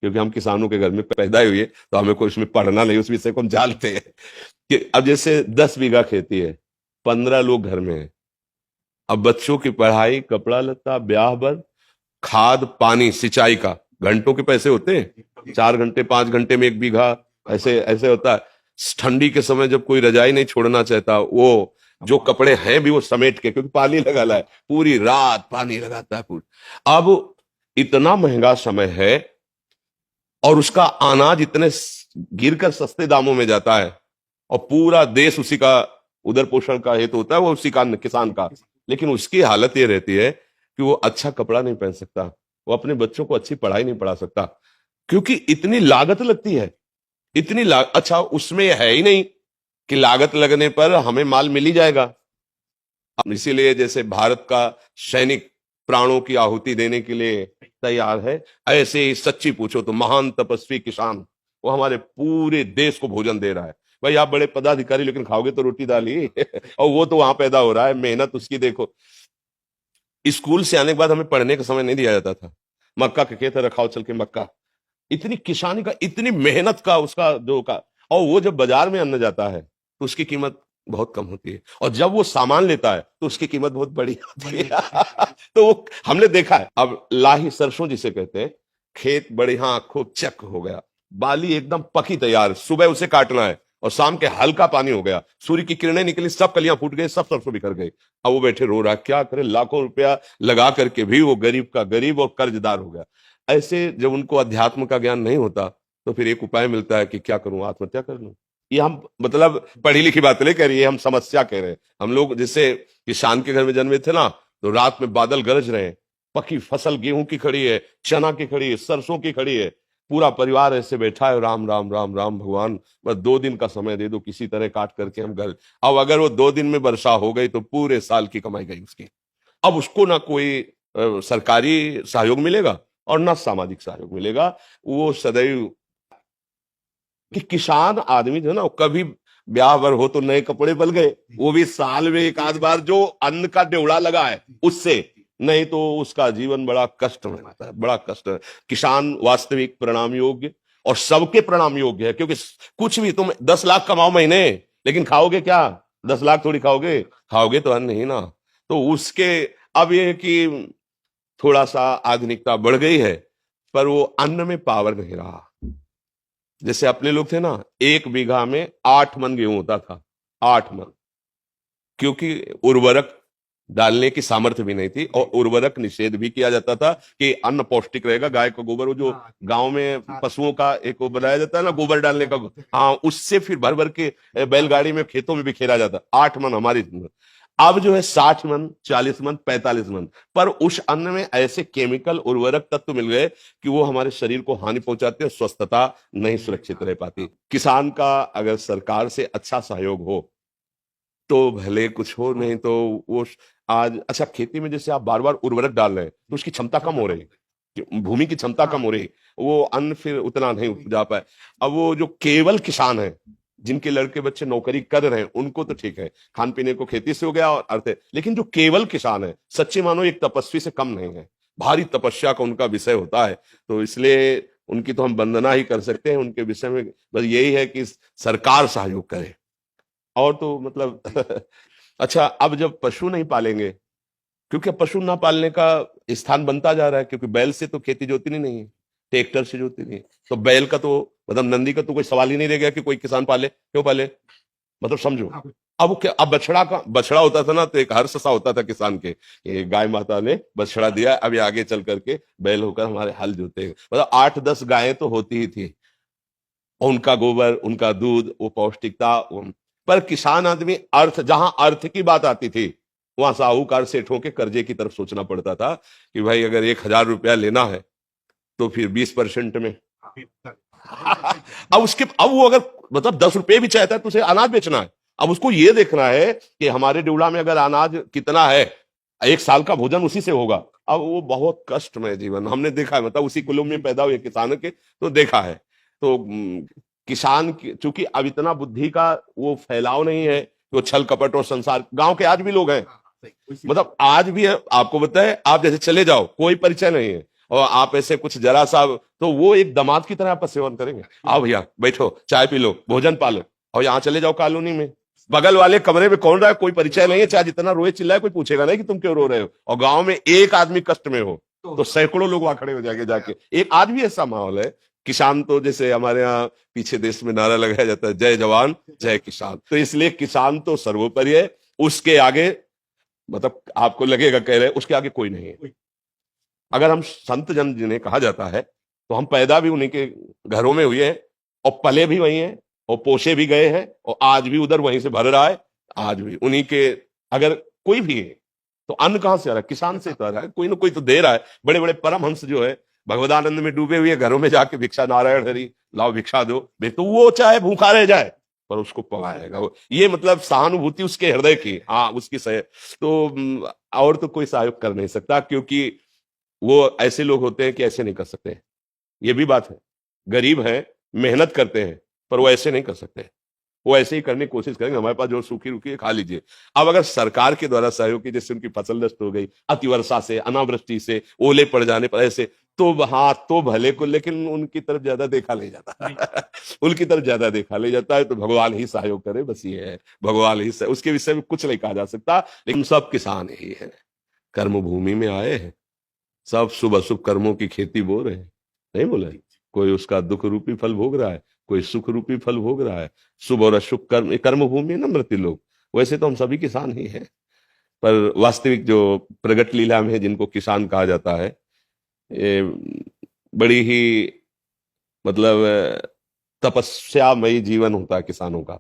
क्योंकि हम किसानों के घर में पैदा हुए, तो हमें कोई उसमें पढ़ना नहीं, उस विषय को हम जानते हैं कि अब जैसे 10 बीघा खेती है, 15 लोग घर में है। अब बच्चों की पढ़ाई, कपड़ा लत्ता, ब्याह बर, खाद पानी सिंचाई का घंटों के पैसे होते हैं, 4 घंटे 5 घंटे में 1 बीघा, ऐसे ऐसे होता है। ठंडी के समय जब कोई रजाई नहीं छोड़ना चाहता, वो जो कपड़े हैं भी वो समेट के, क्योंकि पानी लगा है, पूरी रात पानी लगाता है पूरी। अब इतना महंगा समय है और उसका अनाज इतने गिरकर सस्ते दामों में जाता है, और पूरा देश उसी का उदर पोषण का हेतु होता है, वो उसी का किसान का। लेकिन उसकी हालत ये रहती है कि वो अच्छा कपड़ा नहीं पहन सकता, वो अपने बच्चों को अच्छी पढ़ाई नहीं पढ़ा सकता, क्योंकि इतनी लागत लगती है। अच्छा, उसमें है ही नहीं कि लागत लगने पर हमें माल मिल ही जाएगा। इसीलिए जैसे भारत का सैनिक प्राणों की आहुति देने के लिए तैयार है, ऐसे ही सच्ची पूछो तो महान तपस्वी किसान, वो हमारे पूरे देश को भोजन दे रहा है। भाई आप बड़े पदाधिकारी, लेकिन खाओगे तो रोटी दाल ही और वो तो वहां पैदा हो रहा है, मेहनत उसकी देखो। स्कूल से आने के बाद हमें पढ़ने का समय नहीं दिया जाता था, मक्का के खेत रखाओ चल के मक्का। इतनी किसानी का, इतनी मेहनत का उसका जो का, और वो जब बाजार में अन्न जाता है तो उसकी कीमत बहुत कम होती है, और जब वो सामान लेता है तो उसकी कीमत बहुत बड़ी होती है तो वो हमने देखा है। अब लाही सरसों जिसे कहते हैं, खेत बढ़िया खूब चक हो गया, बाली एकदम पकी तैयार, सुबह उसे काटना है और शाम के हल्का पानी हो गया, सूर्य की किरणें निकली, सब कलियां फूट गई, सब सरसों बिखर गई। अब वो बैठे रो रहा है, क्या करे, लाखों रुपया लगा करके भी वो गरीब का गरीब और कर्जदार हो गया। ऐसे जब उनको अध्यात्म का ज्ञान नहीं होता तो फिर एक उपाय मिलता है कि क्या करूं, आत्महत्या कर लूं। ये हम मतलब पढ़ी लिखी बात नहीं कह रही है, हम समस्या कह रहे हैं। हम लोग जैसे किसान के घर में जन्मे थे ना, तो रात में बादल गरज रहे हैं, पकी फसल गेहूं की खड़ी है, चना की खड़ी है, सरसों की खड़ी है, पूरा परिवार ऐसे बैठा है, राम राम राम राम भगवान, बस 2 दिन का समय दे दो, किसी तरह काट करके हम घर। अब अगर वो 2 दिन में वर्षा हो गई तो पूरे साल की कमाई गई उसकी। अब उसको ना कोई सरकारी सहयोग मिलेगा और ना सामाजिक सहयोग मिलेगा। वो सदैव कि किसान आदमी जो है ना, कभी ब्याह वर हो तो नए कपड़े बल गए, वो भी साल में एक आध बार जो अन्न का ड्योढ़ा लगा है उससे, नहीं तो उसका जीवन बड़ा कष्ट में रहता है, बड़ा कष्ट है। किसान वास्तविक प्रणाम योग्य और सबके प्रणाम योग्य है, क्योंकि कुछ भी तुम 10 लाख कमाओ महीने, लेकिन खाओगे क्या? 10 लाख थोड़ी खाओगे, खाओगे तो अन्न ही ना। तो उसके अब ये कि थोड़ा सा आधुनिकता बढ़ गई है, पर वो अन्न में पावर नहीं रहा। जैसे अपने लोग थे ना, 1 बीघा में 8 मन गेहूं होता था, 8 मन, क्योंकि उर्वरक डालने की सामर्थ्य भी नहीं थी, और उर्वरक निषेध भी किया जाता था कि अन्न पौष्टिक रहेगा। गाय का गोबर, वो जो गांव में पशुओं का एक वो बनाया जाता है ना, गोबर डालने का, हाँ, उससे फिर भर भर के बैलगाड़ी में खेतों में बिखेरा जाता। 8 मन हमारी। अब जो है 60 मन, 40 मन, 45 मन, पर उस अन्न में ऐसे केमिकल उर्वरक तत्व मिल गए कि वो हमारे शरीर को हानि पहुंचाते हैं, स्वस्थता नहीं सुरक्षित रह पाती। किसान का अगर सरकार से अच्छा सहयोग हो तो भले कुछ हो, नहीं तो वो आज अच्छा, खेती में जैसे आप बार बार उर्वरक डाल रहे हैं तो उसकी क्षमता कम हो रही है, भूमि की क्षमता कम हो रही है, वो अन्न फिर उतना नहीं उपजा पाए। अब वो जो केवल किसान है, जिनके लड़के बच्चे नौकरी कर रहे हैं, उनको तो ठीक है, खान पीने को खेती से हो गया और अर्थ है, लेकिन जो केवल किसान है, सच्चे मानो एक तपस्वी से कम नहीं है, भारी तपस्या का उनका विषय होता है। तो इसलिए उनकी तो हम वंदना ही कर सकते हैं, उनके विषय में बस यही है कि सरकार सहयोग करे, और तो मतलब अच्छा, अब जब पशु नहीं पालेंगे, क्योंकि अब पशु ना पालने का स्थान बनता जा रहा है, क्योंकि बैल से तो खेती जोतनी नहीं है, ट्रैक्टर से जोतनी नहीं है, तो बैल का तो मतलब नंदी का तो कोई सवाल ही नहीं रह गया कि कोई किसान पाले। क्यों पाले, मतलब समझो। अब क्या, अब बछड़ा का, बछड़ा होता था ना तो एक हर्ष सा होता था किसान के, ये गाय माता ने बछड़ा दिया, अब ये आगे चल करके बैल होकर हमारे हल जोते, मतलब 8-10 गायें तो होती ही थी, उनका गोबर, उनका दूध, वो पौष्टिकता। पर किसान आदमी, अर्थ, जहां अर्थ की बात आती थी वहां साहूकार सेठों के कर्जे की तरफ सोचना पड़ता था कि भाई अगर 1,000 रुपया लेना है तो फिर 20% में अब वो अगर मतलब 10 रुपए भी चाहता है तो उसे अनाज बेचना है। अब उसको ये देखना है कि हमारे ड्यूला में अगर अनाज कितना है, 1 साल का भोजन उसी से होगा। अब वो बहुत कष्टमय जीवन हमने देखा है, मतलब उसी कुलों में पैदा हुए किसानों के, तो देखा है। तो किसान चूंकि अब इतना बुद्धि का वो फैलाव नहीं है, वो छल कपट और संसार, गांव के आज भी लोग हैं, मतलब आज भी है, आपको बताए, आप जैसे चले जाओ कोई परिचय नहीं है, और आप ऐसे कुछ जरा सा, तो वो एक दामाद की तरह आपका सेवन करेंगे। आओ भैया बैठो, चाय पी लो, भोजन पालो, और यहाँ चले जाओ कॉलोनी में, बगल वाले कमरे में कौन रहा है, कोई परिचय नहीं है, चाहे जितना रोए चिल्लाए कोई पूछेगा नहीं कि तुम क्यों रो रहे हो। और गांव में एक आदमी कष्ट में हो तो सैकड़ों लोग वहां खड़े हो जाके जाके। एक आज भी ऐसा माहौल है। किसान तो जैसे हमारे यहाँ पीछे देश में नारा लगाया जाता है, जय जवान जय किसान, तो इसलिए किसान तो सर्वोपरि है। उसके आगे मतलब आपको लगेगा कह रहे उसके आगे कोई नहीं है। अगर हम संत जन जिन्हें कहा जाता है, तो हम पैदा भी उन्हीं के घरों में हुए हैं और पले भी वही हैं और पोषे भी गए हैं और आज भी उधर वहीं से भर रहा है। आज भी उन्हीं के, अगर कोई भी है तो अन्न कहां से आ रहा है, किसान से तो आ रहा है, कोई ना कोई तो दे रहा है। बड़े बड़े परमहंस जो है भगवदानंद में डूबे हुए घरों में जाके भिक्षा, नारायण हरि लाओ भिक्षा दो, तो वो चाहे भूखा रह जाए पर उसको पवाएगा। ये मतलब सहानुभूति उसके हृदय की, हाँ उसकी सह, तो और तो कोई सहयोग कर नहीं सकता, क्योंकि वो ऐसे लोग होते हैं कि ऐसे नहीं कर सकते। ये भी बात है, गरीब हैं, मेहनत करते हैं, पर वो ऐसे नहीं कर सकते। वो ऐसे ही करने की कोशिश करेंगे, हमारे पास जो सूखी रुकी है खा लीजिए। अब अगर सरकार के द्वारा सहयोग की, जैसे उनकी फसल नष्ट हो गई अतिवर्षा से, अनावृष्टि से, ओले पड़ जाने पर ऐसे, तो हाँ तो भले को, लेकिन उनकी तरफ ज्यादा देखा नहीं जाता उनकी तरफ ज्यादा देखा नहीं जाता है। तो भगवान ही सहयोग करे, बस ये है, भगवान ही उसके विषय में कुछ नहीं कहा जा सकता। लेकिन सब किसान ही है, कर्म भूमि में आए हैं, सब शुभ अशुभ कर्मों की खेती बो रहे हैं। नहीं बोला, कोई उसका दुख रूपी फल भोग रहा है, कोई सुख रूपी फल भोग रहा है। शुभ और अशुभ कर्म, कर्म भूमि है ना मृत्यु लोग। वैसे तो हम सभी किसान ही हैं, पर वास्तविक जो प्रगट लीला में जिनको किसान कहा जाता है, ये बड़ी ही मतलब तपस्यामयी जीवन होता है किसानों का।